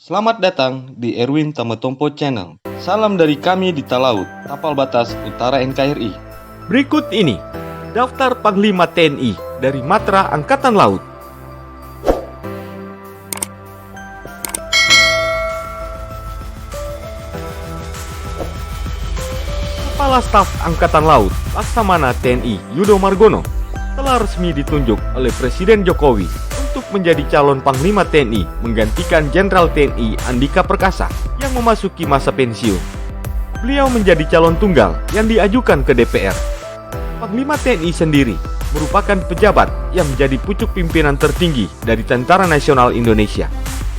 Selamat datang di Erwin Tametompo Channel. Salam dari kami di Talaut, Tapal Batas Utara NKRI. Berikut ini daftar Panglima TNI dari Matra Angkatan Laut. Kepala Staf Angkatan Laut Laksamana TNI Yudo Margono telah resmi ditunjuk oleh Presiden Jokowi untuk menjadi calon Panglima TNI menggantikan Jenderal TNI Andika Perkasa yang memasuki masa pensiun. Beliau menjadi calon tunggal yang diajukan ke DPR. Panglima TNI sendiri merupakan pejabat yang menjadi pucuk pimpinan tertinggi dari Tentara Nasional Indonesia.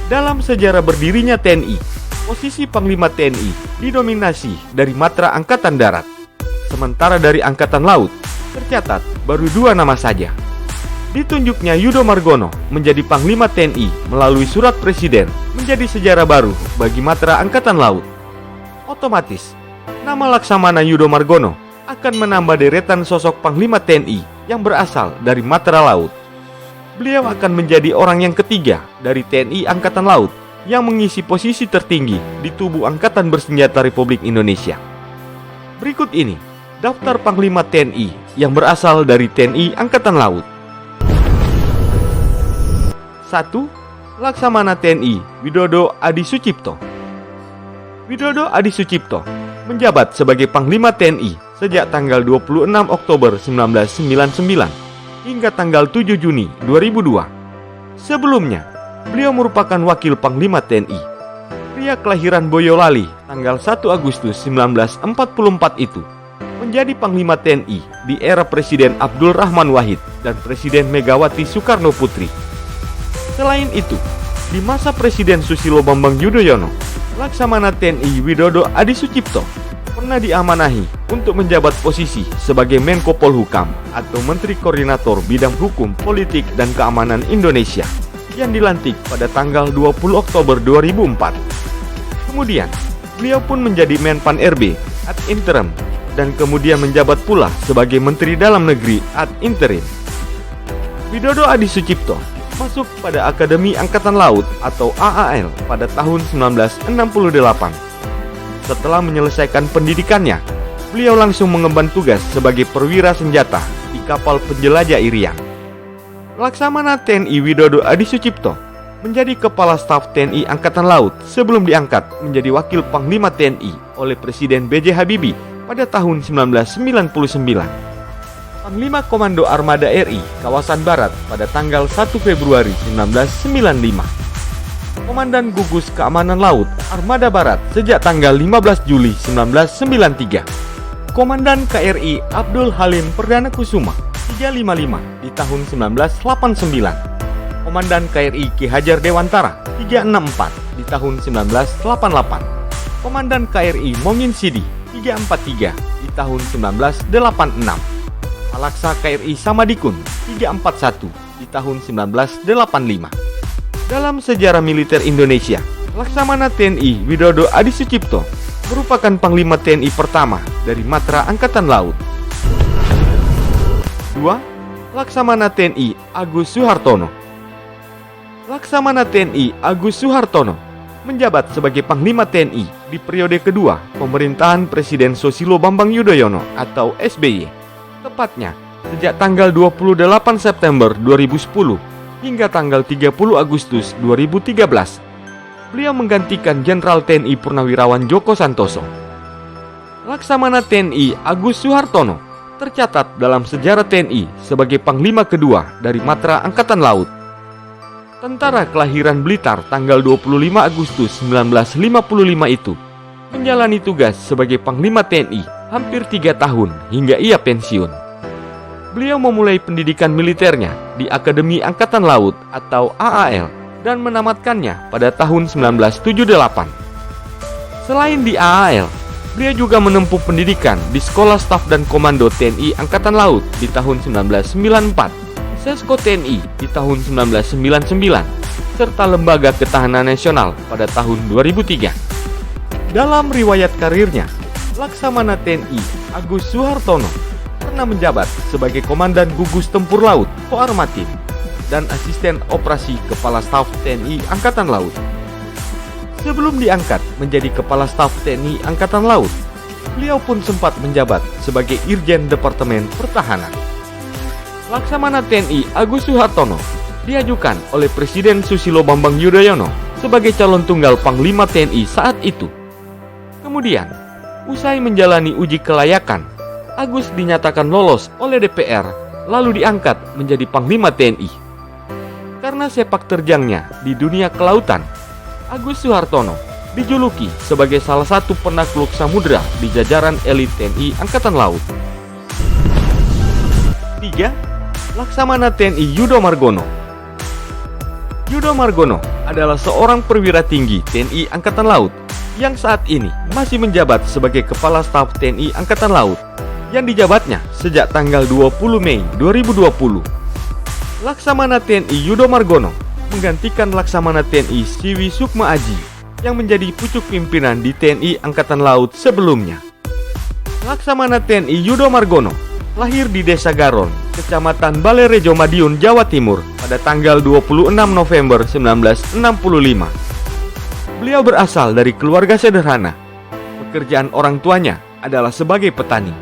Dalam sejarah berdirinya TNI, posisi Panglima TNI didominasi dari Matra Angkatan Darat. Sementara dari Angkatan Laut, tercatat baru 2 nama saja. Ditunjuknya Yudo Margono menjadi Panglima TNI melalui surat Presiden menjadi sejarah baru bagi Matra Angkatan Laut. Otomatis, nama Laksamana Yudo Margono akan menambah deretan sosok Panglima TNI yang berasal dari Matra Laut. Beliau akan menjadi orang yang ketiga dari TNI Angkatan Laut yang mengisi posisi tertinggi di tubuh Angkatan Bersenjata Republik Indonesia. Berikut ini daftar Panglima TNI yang berasal dari TNI Angkatan Laut. 1. Laksamana TNI Widodo Adi Sucipto. Widodo Adi Sucipto menjabat sebagai Panglima TNI sejak tanggal 26 Oktober 1999 hingga tanggal 7 Juni 2002. Sebelumnya, beliau merupakan wakil Panglima TNI. Pria kelahiran Boyolali tanggal 1 Agustus 1944 itu menjadi Panglima TNI di era Presiden Abdul Rahman Wahid dan Presiden Megawati Soekarno Putri. Selain itu, di masa Presiden Susilo Bambang Yudhoyono, Laksamana TNI Widodo Adi Sucipto pernah diamanahi untuk menjabat posisi sebagai Menko Polhukam atau Menteri Koordinator Bidang Hukum, Politik, dan Keamanan Indonesia yang dilantik pada tanggal 20 Oktober 2004. Kemudian, beliau pun menjadi Menpan RB ad interim dan kemudian menjabat pula sebagai Menteri Dalam Negeri ad interim. Widodo Adi Sucipto masuk pada Akademi Angkatan Laut atau AAL pada tahun 1968. Setelah menyelesaikan pendidikannya, beliau langsung mengemban tugas sebagai perwira senjata di kapal penjelajah Irian. Laksamana TNI Widodo Adi Sucipto menjadi Kepala Staf TNI Angkatan Laut sebelum diangkat menjadi Wakil Panglima TNI oleh Presiden B.J. Habibie pada tahun 1999. Panglima Komando Armada RI Kawasan Barat pada tanggal 1 Februari 1995. Komandan Gugus Keamanan Laut Armada Barat sejak tanggal 15 Juli 1993. Komandan KRI Abdul Halim Perdana Kusuma 355 di tahun 1989. Komandan KRI Ki Hajar Dewantara 364 di tahun 1988. Komandan KRI Momin Sidi 343 di tahun 1986. Palaksa KRI Samadikun 341 di tahun 1985. Dalam sejarah militer Indonesia, Laksamana TNI Widodo Adi Sucipto merupakan Panglima TNI pertama dari Matra Angkatan Laut. 2. Laksamana TNI Agus Suhartono. Laksamana TNI Agus Suhartono menjabat sebagai Panglima TNI di periode kedua pemerintahan Presiden Susilo Bambang Yudhoyono atau SBY. Tepatnya sejak tanggal 28 September 2010 hingga tanggal 30 Agustus 2013. Beliau menggantikan Jenderal TNI Purnawirawan Joko Santoso. Laksamana TNI Agus Suhartono tercatat dalam sejarah TNI sebagai Panglima kedua dari Matra Angkatan Laut. Tentara kelahiran Blitar tanggal 25 Agustus 1955 itu menjalani tugas sebagai Panglima TNI hampir 3 tahun hingga ia pensiun. Beliau memulai pendidikan militernya di Akademi Angkatan Laut atau AAL dan menamatkannya pada tahun 1978. Selain di AAL, beliau juga menempuh pendidikan di Sekolah Staf dan Komando TNI Angkatan Laut di tahun 1994, Sesko TNI di tahun 1999, serta Lembaga Ketahanan Nasional pada tahun 2003. Dalam riwayat karirnya, Laksamana TNI Agus Suhartono pernah menjabat sebagai Komandan Gugus Tempur Laut Koarmatim dan Asisten Operasi Kepala Staf TNI Angkatan Laut. Sebelum diangkat menjadi Kepala Staf TNI Angkatan Laut, beliau pun sempat menjabat sebagai Irjen Departemen Pertahanan. Laksamana TNI Agus Suhartono diajukan oleh Presiden Susilo Bambang Yudhoyono sebagai calon tunggal Panglima TNI saat itu. Kemudian, usai menjalani uji kelayakan, Agus dinyatakan lolos oleh DPR, lalu diangkat menjadi Panglima TNI. Karena sepak terjangnya di dunia kelautan, Agus Suhartono dijuluki sebagai salah satu penakluk samudra di jajaran elit TNI Angkatan Laut. 3. Laksamana TNI Yudo Margono. Yudo Margono adalah seorang perwira tinggi TNI Angkatan Laut yang saat ini masih menjabat sebagai Kepala Staf TNI Angkatan Laut yang dijabatnya sejak tanggal 20 Mei 2020. Laksamana TNI Yudo Margono menggantikan Laksamana TNI Siwi Sukma Aji yang menjadi pucuk pimpinan di TNI Angkatan Laut sebelumnya. Laksamana TNI Yudo Margono lahir di Desa Garon, Kecamatan Balerejo Madiun, Jawa Timur pada tanggal 26 November 1965. Beliau berasal dari keluarga sederhana. Pekerjaan orang tuanya adalah sebagai petani.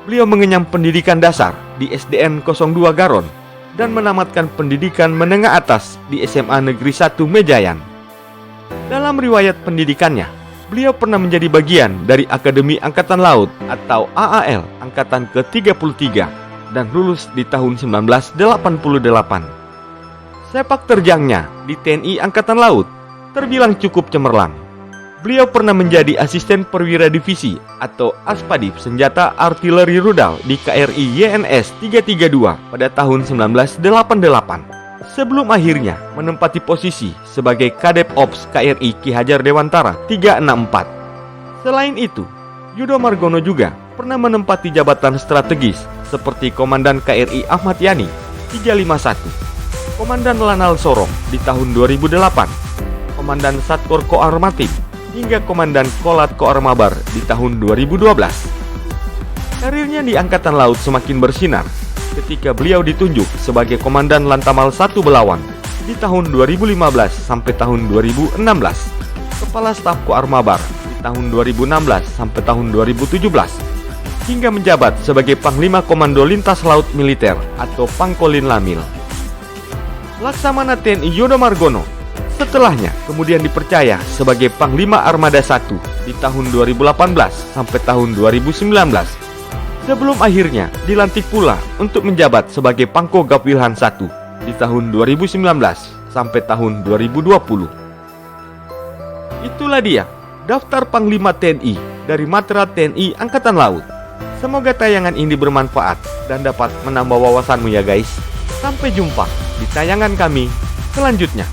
Beliau mengenyam pendidikan dasar di SDN 02 Garon dan menamatkan pendidikan menengah atas di SMA Negeri 1 Mejayan. Dalam riwayat pendidikannya, beliau pernah menjadi bagian dari Akademi Angkatan Laut atau AAL Angkatan ke-33 dan lulus di tahun 1988. Sepak terjangnya di TNI Angkatan Laut terbilang cukup cemerlang. Beliau pernah menjadi asisten perwira divisi atau Aspadif Senjata Artileri Rudal di KRI YNS 332 pada tahun 1988. Sebelum akhirnya menempati posisi sebagai Kadep Ops KRI Ki Hajar Dewantara 364. Selain itu, Yudo Margono juga pernah menempati jabatan strategis seperti Komandan KRI Ahmad Yani 351, Komandan Lanal Sorong di tahun 2008, Komandan Satkor Koarmatim, hingga Komandan Kolat Koarmabar di tahun 2012. Karirnya di Angkatan Laut semakin bersinar ketika beliau ditunjuk sebagai Komandan Lantamal 1 Belawan di tahun 2015 sampai tahun 2016, Kepala Staf Koarmabar di tahun 2016 sampai tahun 2017, hingga menjabat sebagai Panglima Komando Lintas Laut Militer atau Pangkolin Lamil. Laksamana TNI Yudo Margono setelahnya kemudian dipercaya sebagai Panglima Armada 1 di tahun 2018 sampai tahun 2019. Sebelum akhirnya dilantik pula untuk menjabat sebagai Pangko Gapwilhan 1 di tahun 2019 sampai tahun 2020. Itulah dia daftar Panglima TNI dari Matra TNI Angkatan Laut. Semoga tayangan ini bermanfaat dan dapat menambah wawasanmu ya guys. Sampai jumpa di tayangan kami selanjutnya.